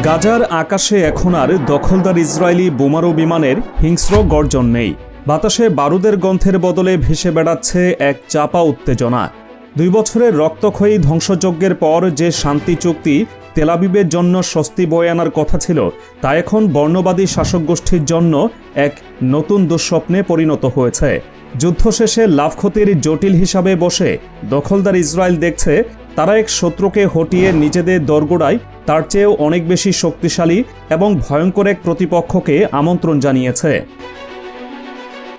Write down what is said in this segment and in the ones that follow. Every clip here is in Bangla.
গাজার আকাশে এখন আর দখলদার ইসরায়েলি বোমারু বিমানের হিংস্র গর্জন নেই। বাতাসে বারুদের গন্ধের বদলে ভেসে বেড়াচ্ছে এক চাপা উত্তেজনা। 2 বছরের রক্তক্ষয়ী ধ্বংসযজ্ঞের পর যে শান্তি চুক্তি তেল আবিবের জন্য স্বস্তি বয়ে আনার কথা ছিল, তা এখন বর্ণবাদী শাসক গোষ্ঠীর জন্য এক নতুন দুঃস্বপ্নে পরিণত হয়েছে। যুদ্ধ শেষে লাভ ক্ষতির জটিল হিসাবে বসে দখলদার ইসরায়েল দেখছে তারা এক শত্রুকে হটিয়ে নিজেদের দোরগোড়ায় তার চেয়েও অনেক বেশি শক্তিশালী এবং ভয়ঙ্কর এক প্রতিপক্ষকে আমন্ত্রণ জানিয়েছে।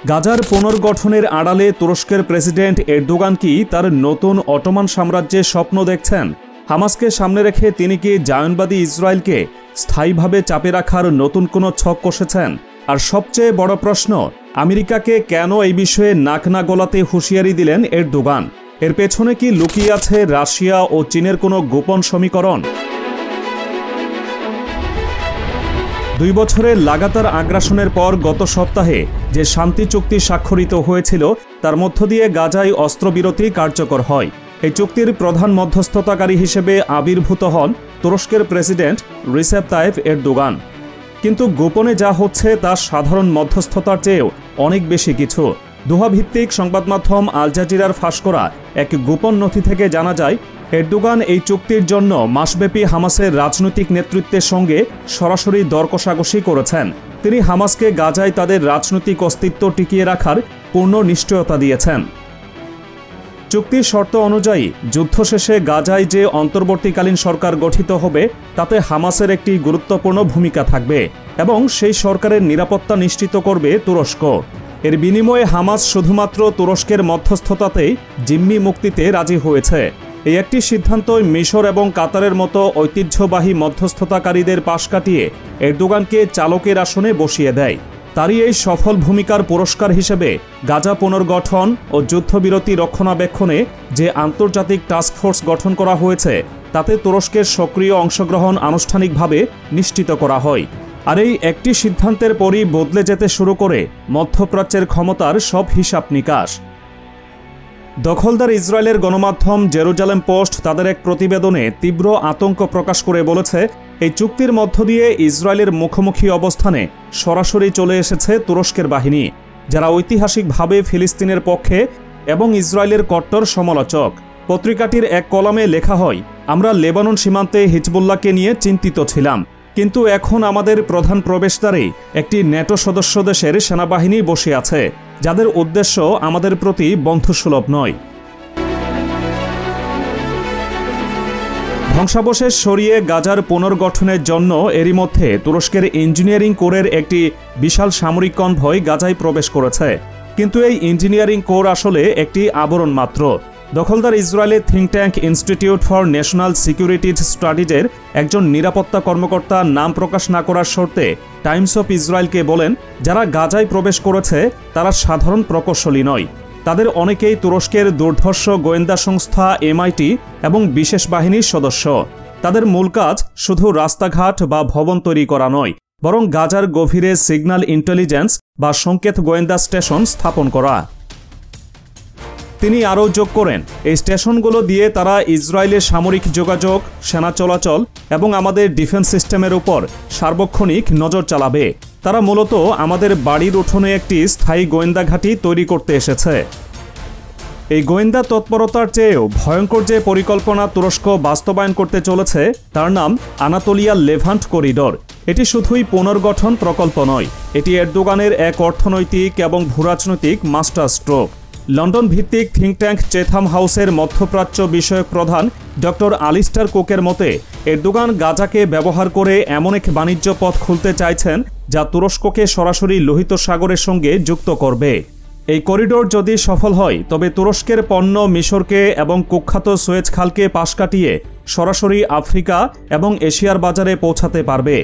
গাজার পুনর্গঠনের আড়ালে তুরস্কের প্রেসিডেন্ট এরদোগান কি তার নতুন অটোমান সাম্রাজ্যের স্বপ্ন দেখছেন? হামাসকে সামনে রেখে তিনি কি জায়নবাদী ইসরায়েলকে স্থায়ীভাবে চাপে রাখার নতুন কোনো ছক কষেছেন? আর সবচেয়ে বড় প্রশ্ন, আমেরিকাকে কেন এই বিষয়ে নাক না গলাতে হুঁশিয়ারি দিলেন এরদোগান? এর পেছনে কি লুকিয়ে আছে রাশিয়া ও চীনের কোনো গোপন সমীকরণ? 2 বছরের লাগাতার আগ্রাসনের পর গত সপ্তাহে যে শান্তি চুক্তি স্বাক্ষরিত হয়েছিল, তার মধ্য দিয়ে গাজায় অস্ত্রবিরতি কার্যকর হয়। এই চুক্তির প্রধান মধ্যস্থতাকারী হিসেবে আবির্ভূত হন তুরস্কের প্রেসিডেন্ট রিসেপ তাইয়েপ এরদোগান। কিন্তু গোপনে যা হচ্ছে তা সাধারণ মধ্যস্থতার চেয়েও অনেক বেশি কিছু। দোহা ভিত্তিক সংবাদ মাধ্যম আল জাজিরার ফাঁস করা এক গোপন নথি থেকে জানা যায়, এরদোগান এই চুক্তির জন্য মাসব্যাপী হামাসের রাজনৈতিক নেতৃত্বের সঙ্গে সরাসরি দর কষাকষি করেছেন। তিনি হামাসকে গাজায় তাদের রাজনৈতিক অস্তিত্ব টিকিয়ে রাখার পূর্ণ নিশ্চয়তা দিয়েছেন। চুক্তির শর্ত অনুযায়ী যুদ্ধ শেষে গাজায় যে অন্তর্বর্তীকালীন সরকার গঠিত হবে, তাতে হামাসের একটি গুরুত্বপূর্ণ ভূমিকা থাকবে এবং সেই সরকারের নিরাপত্তা নিশ্চিত করবে তুরস্ক। এর বিনিময়ে হামাস শুধুমাত্র তুরস্কের মধ্যস্থতাতেই জিম্মি মুক্তিতে রাজি হয়েছে। এই একটি সিদ্ধান্তই মিশর এবং কাতারের মতো ঐতিহ্যবাহী মধ্যস্থতাকারীদের পাশ কাটিয়ে এরদোগানকে চালকের আসনে বসিয়ে দেয়। তারই এই সফল ভূমিকার পুরস্কার হিসেবে গাজা পুনর্গঠন ও যুদ্ধবিরতি রক্ষণাবেক্ষণে যে আন্তর্জাতিক টাস্কফোর্স গঠন করা হয়েছে, তাতে তুরস্কের সক্রিয় অংশগ্রহণ আনুষ্ঠানিকভাবে নিশ্চিত করা হয়। আর এই একটি সিদ্ধান্তের পরই বদলে যেতে শুরু করে মধ্যপ্রাচ্যের ক্ষমতার সব হিসাব নিকাশ। দখলদার ইসরায়েলের গণমাধ্যম জেরুজালেম পোস্ট তাদের এক প্রতিবেদনে তীব্র আতঙ্ক প্রকাশ করে বলেছে, এই চুক্তির মধ্য দিয়ে ইসরায়েলের মুখোমুখি অবস্থানে সরাসরি চলে এসেছে তুরস্কের বাহিনী, যারা ঐতিহাসিকভাবে ফিলিস্তিনের পক্ষে এবং ইসরায়েলের কট্টর সমালোচক। পত্রিকাটির এক কলামে লেখা হয়, আমরা লেবানন সীমান্তে হিজবুল্লাহকে নিয়ে চিন্তিত ছিলাম, কিন্তু এখন আমাদের প্রধান প্রবেশদ্বারে একটি ন্যাটো সদস্য দেশের সেনাবাহিনী বসে আছে, যাদের উদ্দেশ্য আমাদের প্রতি বন্ধুসুলভ নয়। ধ্বংসাবশেষ সরিয়ে গাজার পুনর্গঠনের জন্য এরই মধ্যে তুরস্কের ইঞ্জিনিয়ারিং কোরের একটি বিশাল সামরিক কনভয় গাজায় প্রবেশ করেছে। কিন্তু এই ইঞ্জিনিয়ারিং কোর আসলে একটি আবরণ মাত্র। দখলদার ইসরায়েলের think tank institute for national securities স্টাডিজের একজন নিরাপত্তা কর্মকর্তা নাম প্রকাশ না করার শর্তে টাইমস অফ ইসরায়েলকে বলেন, যারা গাজায় প্রবেশ করেছে তারা সাধারণ প্রকৌশলী নয়। তাদের অনেকেই তুরস্কের দুর্ধর্ষ গোয়েন্দা সংস্থা MIT এবং বিশেষ বাহিনীর সদস্য। তাদের মূল কাজ শুধু রাস্তাঘাট বা ভবন তৈরি করা নয়, বরং গাজার গভীরে সিগন্যাল ইন্টেলিজেন্স বা সংকেত গোয়েন্দা স্টেশন স্থাপন করা। তিনি আরও যোগ করেন, এই স্টেশনগুলো দিয়ে তারা ইসরায়েলের সামরিক যোগাযোগ, সেনা চলাচল এবং আমাদের ডিফেন্স সিস্টেমের উপর সার্বক্ষণিক নজর চালাবে। তারা মূলত আমাদের বাড়ির উঠোনে একটি স্থায়ী গোয়েন্দা ঘাঁটি তৈরি করতে এসেছে। এই গোয়েন্দা তৎপরতার চেয়েও ভয়ঙ্কর যে পরিকল্পনা তুরস্ক বাস্তবায়ন করতে চলেছে, তার নাম আনাতোলিয়া লেভান্ট করিডর। এটি শুধুই পুনর্গঠন প্রকল্প নয়, এটি এরদোগানের এক অর্থনৈতিক এবং ভূরাজনৈতিক মাস্টার স্ট্রোক। লন্ডন ভিত্তিক থিঙ্ক ট্যাঙ্ক চেথাম হাউসের মধ্যপ্রাচ্য বিষয়ক প্রধান ডক্টর আলিস্টার কুকের মতে, এরদোগান গাজাকে ব্যবহার করে এমন এক বাণিজ্য পথ খুলতে চাইছেন যা তুরস্ককে সরাসরি লোহিত সাগরের সঙ্গে যুক্ত করবে। এই করিডোর যদি সফল হয়, তবে তুরস্কের পণ্য মিশরকে এবং কুখ্যাত সুয়েজ খালকে পাশ কাটিয়ে সরাসরি আফ্রিকা এবং এশিয়ার বাজারে পৌঁছাতে পারবে।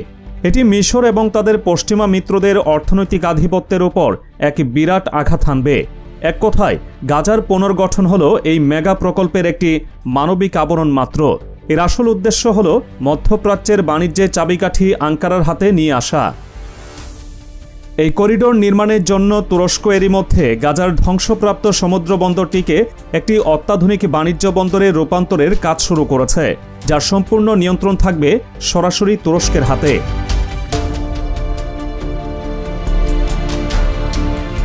এটি মিশর এবং তাদের পশ্চিমা মিত্রদের অর্থনৈতিক আধিপত্যের উপর এক বিরাট আঘাত হানবে। এক কথায়, গাজার পুনর্গঠন হলো এই মেগা প্রকল্পের একটি মানবিক আবরণ মাত্র। এর আসল উদ্দেশ্য হলো মধ্যপ্রাচ্যের বাণিজ্যের চাবিকাঠি আঙ্কারার হাতে নিয়ে আসা। এই করিডোর নির্মাণের জন্য তুরস্ক এরই মধ্যে গাজার ধ্বংসপ্রাপ্ত সমুদ্র বন্দরটিকে একটি অত্যাধুনিক বাণিজ্য বন্দরে রূপান্তরের কাজ শুরু করেছে, যার সম্পূর্ণ নিয়ন্ত্রণ থাকবে সরাসরি তুরস্কের হাতে।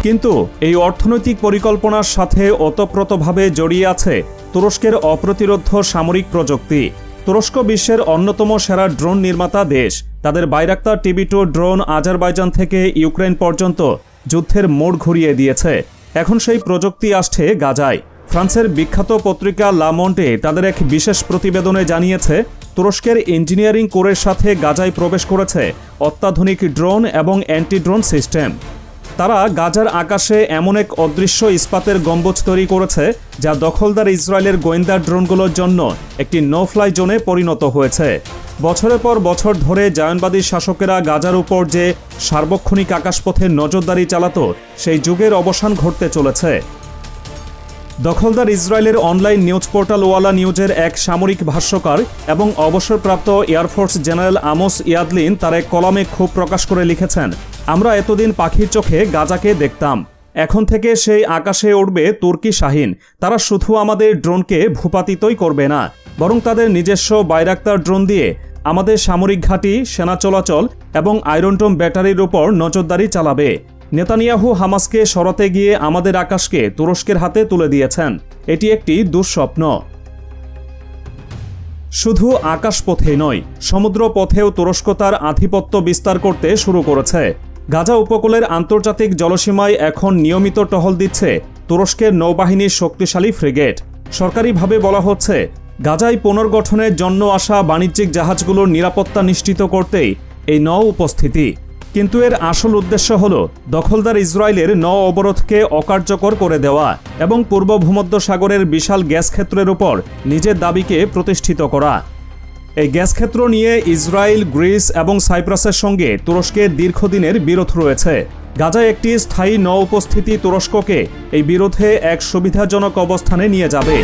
কিন্তু এই অর্থনৈতিক পরিকল্পনার সাথে ওতপ্রোতভাবে জড়িয়ে আছে তুরস্কের অপ্রতিরোধ্য সামরিক প্রযুক্তি। তুরস্ক বিশ্বের অন্যতম সেরা ড্রোন নির্মাতা দেশ। তাদের বাইরাক্তার TB2 ড্রোন আজারবাইজান থেকে ইউক্রেন পর্যন্ত যুদ্ধের মোড় ঘুরিয়ে দিয়েছে। এখন সেই প্রযুক্তি আসছে গাজায়। ফ্রান্সের বিখ্যাত পত্রিকা লা মন্ডে তাদের এক বিশেষ প্রতিবেদনে জানিয়েছে, তুরস্কের ইঞ্জিনিয়ারিং কোরের সাথে গাজায় প্রবেশ করেছে অত্যাধুনিক ড্রোন এবং অ্যান্টি ড্রোন সিস্টেম। তারা গাজার আকাশে এমন এক অদৃশ্য ইস্পাতের গম্বুজ তৈরি করেছে যা দখলদার ইসরায়েলের গোয়েন্দা ড্রোনগুলোর জন্য একটি নো ফ্লাই জোনে পরিণত হয়েছে। বছরের পর বছর ধরে জায়নবাদী শাসকেরা গাজার উপর যে সার্বক্ষণিক আকাশপথে নজরদারি চালাত, সেই যুগের অবসান ঘটতে চলেছে। দখলদার ইসরায়েলের অনলাইন নিউজ পোর্টাল ওয়ালা নিউজের এক সামরিক ভাষ্যকার এবং অবসরপ্রাপ্ত এয়ারফোর্স জেনারেল আমোস ইয়াদলিন তার এক কলামে ক্ষোভ প্রকাশ করে লিখেছেন, আমরা এতদিন পাখির চোখে গাজাকে দেখতাম, এখন থেকে সেই আকাশে উড়বে তুর্কি শাহিন। তারা শুধু আমাদের ড্রোনকে ভূপাতিতই করবে না, বরং তাদের নিজস্ব বাইরাক্তার ড্রোন দিয়ে আমাদের সামরিক ঘাঁটি, সেনা চলাচল এবং আয়রনডোম ব্যাটারির উপর নজরদারি চালাবে। নেতানিয়াহু হামাসকে সরাতে গিয়ে আমাদের আকাশকে তুরস্কের হাতে তুলে দিয়েছেন। এটি একটি দুঃস্বপ্ন। শুধু আকাশপথে নয়, সমুদ্র পথেও তুরস্ক তার আধিপত্য বিস্তার করতে শুরু করেছে। গাজা উপকূলের আন্তর্জাতিক জলসীমায় এখন নিয়মিত টহল দিচ্ছে তুরস্কের নৌবাহিনীর শক্তিশালী ফ্রিগেট। সরকারিভাবে বলা হচ্ছে, গাজায় পুনর্গঠনের জন্য আসা বাণিজ্যিক জাহাজগুলোর নিরাপত্তা নিশ্চিত করতেই এই নৌ উপস্থিতি। কিন্তু এর আসল উদ্দেশ্য হল দখলদার ইসরায়েলের নৌ অবরোধকে অকার্যকর করে দেওয়া এবং পূর্ব ভূমধ্য সাগরের বিশাল গ্যাস ক্ষেত্রের উপর নিজের দাবিকে প্রতিষ্ঠিত করা। এই গ্যাস ক্ষেত্র নিয়ে ইসরায়েল, গ্রিস এবং সাইপ্রাসের সঙ্গে তুরস্কের দীর্ঘদিনের বিরোধ রয়েছে। গাজায় একটি স্থায়ী নৌ উপস্থিতি তুরস্ককে এই বিরোধে এক সুবিধাজনক অবস্থানে নিয়ে যাবে।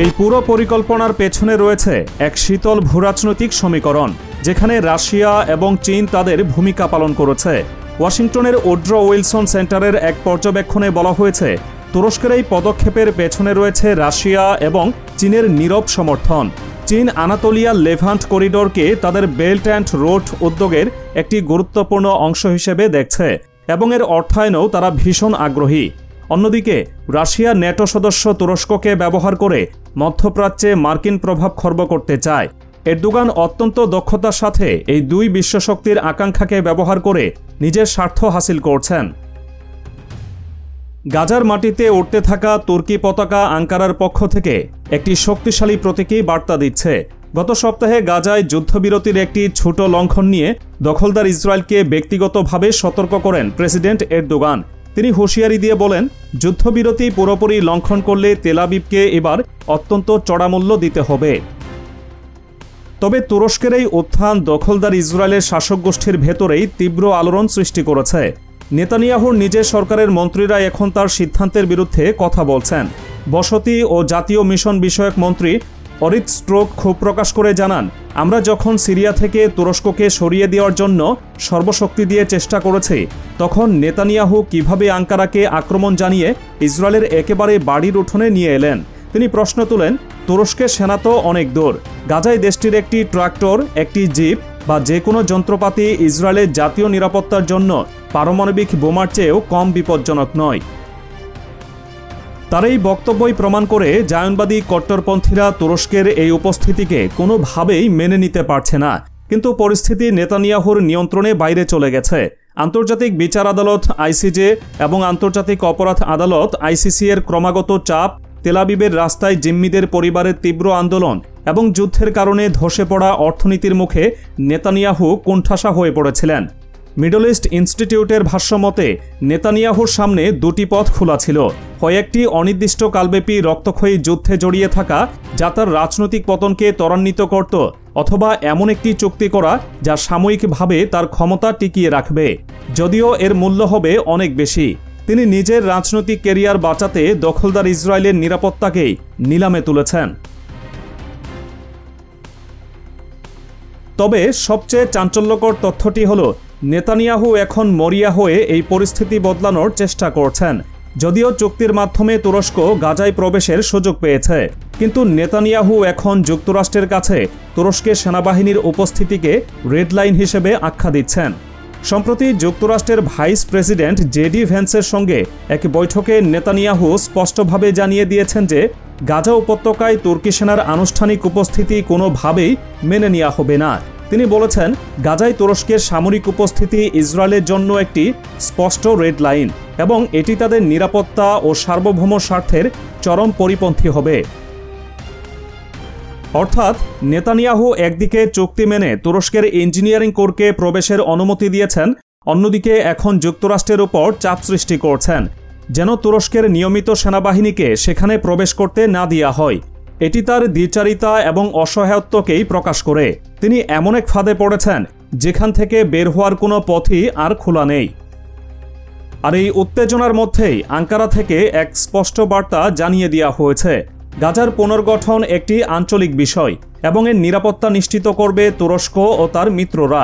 এই পুরো পরিকল্পনার পেছনে রয়েছে এক শীতল ভূরাজনৈতিক সমীকরণ, যেখানে রাশিয়া এবং চীন তাদের ভূমিকা পালন করেছে। ওয়াশিংটনের উড্রো উইলসন সেন্টারের এক পর্যবেক্ষণে বলা হয়েছে, তুরস্কের এই পদক্ষেপের পেছনে রয়েছে রাশিয়া এবং চীনের নীরব সমর্থন। চীন আনাতোলিয়া লেভান্ট করিডোরকে তাদের বেল্ট অ্যান্ড রোড উদ্যোগের একটি গুরুত্বপূর্ণ অংশ হিসেবে দেখছে এবং এর অর্থায়নেও তারা ভীষণ আগ্রহী। অন্যদিকে রাশিয়া ন্যাটো সদস্য তুরস্ককে ব্যবহার করে মধ্যপ্রাচ্যে মার্কিন প্রভাব খর্ব করতে চায়। এরদোগান অত্যন্ত দক্ষতার সাথে এই দুই বিশ্বশক্তির আকাঙ্ক্ষাকে ব্যবহার করে নিজের স্বার্থ হাসিল করছেন। গাজার মাটিতে উঠতে থাকা তুর্কি পতাকা আঙ্কারার পক্ষ থেকে একটি শক্তিশালী প্রতীকী বার্তা দিচ্ছে। গত সপ্তাহে গাজায় যুদ্ধবিরতির একটি ছোট লঙ্ঘন নিয়ে দখলদার ইসরায়েলকে ব্যক্তিগতভাবে সতর্ক করেন প্রেসিডেন্ট এরদোগান। তিনি হুঁশিয়ারি দিয়ে বলেন, যুদ্ধবিরতি পুরোপুরি লঙ্ঘন করলে তেল আবিবকে এবার অত্যন্ত চড়া মূল্য দিতে হবে। তবে তুরস্কের এই উত্থান দখলদার ইসরায়েলের শাসক গোষ্ঠীর ভেতরেই তীব্র আলোড়ন সৃষ্টি করেছে। নেতানিয়াহুর নিজের সরকারের মন্ত্রীরা এখন তার সিদ্ধান্তের বিরুদ্ধে কথা বলছেন। বসতি ও জাতীয় মিশন বিষয়ক মন্ত্রী অরিত স্ট্রোক ক্ষোভ প্রকাশ করে জানান, আমরা যখন সিরিয়া থেকে তুরস্ককে সরিয়ে দেওয়ার জন্য সর্বশক্তি দিয়ে চেষ্টা করেছি, তখন নেতানিয়াহু কিভাবে আঙ্কারাকে আক্রমণ জানিয়ে ইসরায়েলের একেবারে বাড়ির উঠোনে নিয়ে এলেন। তিনি প্রশ্ন তুলেন, তুরস্কের সেনা তো অনেক দূর। গাজায় দেশটির একটি ট্রাক্টর, একটি জিপ বা যে কোনো যন্ত্রপাতি ইসরায়েলের জাতীয় নিরাপত্তার জন্য পারমাণবিক বোমার চেয়েও কম বিপজ্জনক নয়। তার এই বক্তব্যই প্রমাণ করে জায়নবাদী কট্টরপন্থীরা তুরস্কের এই উপস্থিতিকে কোনোভাবেই মেনে নিতে পারছে না। কিন্তু পরিস্থিতি নেতানিয়াহুর নিয়ন্ত্রণে বাইরে চলে গেছে। আন্তর্জাতিক বিচার আদালত ICJ এবং আন্তর্জাতিক অপরাধ আদালত ICC এর ক্রমাগত চাপ, তেল আবিবের রাস্তায় জিম্মিদের পরিবারের তীব্র আন্দোলন এবং যুদ্ধের কারণে ধসে পড়া অর্থনীতির মুখে নেতানিয়াহু কোণঠাসা হয়ে পড়েছিলেন। মিডল ইস্ট ইনস্টিটিউটের ভাষ্যমতে নেতানিয়াহুর সামনে দুটি পথ খোলা ছিল, হয় একটি অনির্দিষ্টকালব্যাপী রক্তক্ষয়ী যুদ্ধে জড়িয়ে থাকা যা তার রাজনৈতিক পতনকে ত্বরান্বিত করত, অথবা এমন একটি চুক্তি করা যা সাময়িকভাবে তার ক্ষমতা টিকিয়ে রাখবে, যদিও এর মূল্য হবে অনেক বেশি। তিনি নিজের রাজনৈতিক ক্যারিয়ার বাঁচাতে দখলদার ইসরায়েলের নিরাপত্তাকেই নিলামে তুলেছেন। তবে সবচেয়ে চাঞ্চল্যকর তথ্যটি হল, নেতানিয়াহু এখন মরিয়া হয়ে এই পরিস্থিতি বদলানোর চেষ্টা করছেন। যদিও চুক্তির মাধ্যমে তুরস্ক গাজায় প্রবেশের সুযোগ পেয়েছে, কিন্তু নেতানিয়াহু এখন যুক্তরাষ্ট্রের কাছে তুরস্কের সেনাবাহিনীর উপস্থিতিকে রেড লাইন হিসেবে আখ্যা দিচ্ছেন। সম্প্রতি যুক্তরাষ্ট্রের ভাইস প্রেসিডেন্ট জেডি ভ্যান্সের সঙ্গে এক বৈঠকে নেতানিয়াহু স্পষ্টভাবে জানিয়ে দিয়েছেন যে গাজা উপত্যকায় তুর্কি সেনার আনুষ্ঠানিক উপস্থিতি কোনোভাবেই মেনে নেওয়া হবে না। তিনি বলেছেন, গাজায় তুরস্কের সামরিক উপস্থিতি ইসরায়েলের জন্য একটি স্পষ্ট রেড লাইন এবং এটি তাদের নিরাপত্তা ও সার্বভৌম স্বার্থের চরম পরিপন্থী হবে। অর্থাৎ নেতানিয়াহু একদিকে চুক্তি মেনে তুরস্কের ইঞ্জিনিয়ারিং কোরকে প্রবেশের অনুমতি দিয়েছেন, অন্যদিকে এখন যুক্তরাষ্ট্রের উপর চাপ সৃষ্টি করছেন যেন তুরস্কের নিয়মিত সেনাবাহিনীকে সেখানে প্রবেশ করতে না দেওয়া হয়। এটি তার দ্বিচারিতা এবং অসহায়ত্বকেই প্রকাশ করে। তিনি এমন এক ফাঁদে পড়েছেন যেখান থেকে বের হওয়ার কোনো পথই আর খোলা নেই। আর এই উত্তেজনার মধ্যেই আঙ্কারা থেকে এক স্পষ্ট বার্তা জানিয়ে দেওয়া হয়েছে, গাজার পুনর্গঠন একটি আঞ্চলিক বিষয় এবং এর নিরাপত্তা নিশ্চিত করবে তুরস্ক ও তার মিত্ররা।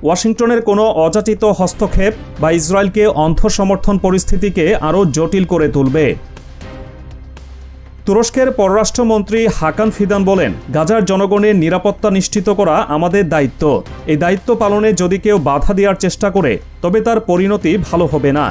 ওয়াশিংটনের কোনো অযাচিত হস্তক্ষেপ বা ইসরায়েলকে অন্ধ সমর্থন পরিস্থিতিকে আরও জটিল করে তুলবে। তুরস্কের পররাষ্ট্রমন্ত্রী হাকান ফিদান বলেন, গাজার জনগণের নিরাপত্তা নিশ্চিত করা আমাদের দায়িত্ব। এই দায়িত্ব পালনে যদি কেউ বাধা দেওয়ার চেষ্টা করে তবে তার পরিণতি ভালো হবে না।